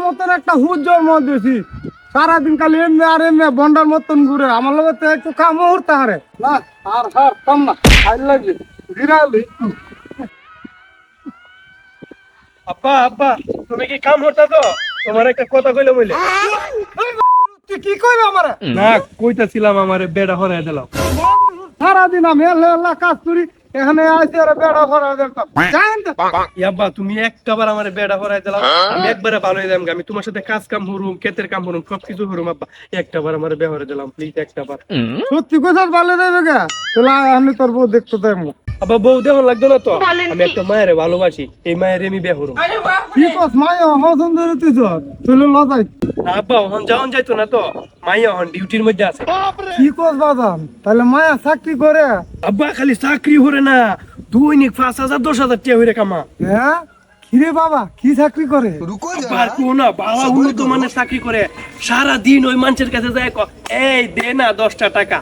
মতন একটা হুজ জন্ম দিয়েছি, সারাদিন খালি এমনি আর এমনি বন্ডার মতন ঘুরে, আমার লগে তো একটু কাম উঠতে হারে না, আর হারতাম না, ভালো লাগে বিড়ালি। আব্বা আব্বা তুমি কি কাম হতা তো? তোমার একটা কথা কইলে বলে তুই কি করবে আমার? না কইতাছিলাম আমারে বেড়া হরাই দিলাম। সারাদিন আমি কাজ করি, এখানে আসে আর বেড়া ভরা দেখতাম। জানেন তো আব্বা তুমি একটাবার আমারে বেড়া হরাই দিলাম, আমি একবারে ভালো হয়ে যাম। আমি তোমার সাথে কাজ কাম হরুম, ক্ষেতের কাম হরুম, সবকিছু হরুম। আব্বা একটাবার আমারে বেড়া হরাই দিলাম, প্লিজ একটাবার। সত্যি কথা ভালো দেবে গা, তাহলে আমি তোর বউ দেখতে দেব। আব্বা বউ দেহ লাগতো না তো, আমি একটা মায়েরে ভালোবাসি, এই মায়ের আমি বিয়ে হরুম। কি কস মাই সুন্দর তুই তো চলে লজাই। আব্বা হন যাওন যাইতো না তো, মাইয়া হন ডিউটির মধ্যে আছে। কি কস বাদাম, তাহলে মায়া চাকরি করে? আব্বা খালি চাকরি হরে না, দৈনিক 5,000 10,000 টাকা হইরে কামা। হ্যাঁ কিরে বাবা, কি চাকরি করে? আব্বা আর কোন না, বাবা উন্নত মানের চাকরি করে, সারা দিন ওই মানুষের কাছে যায় এই দে না 10টা টাকা।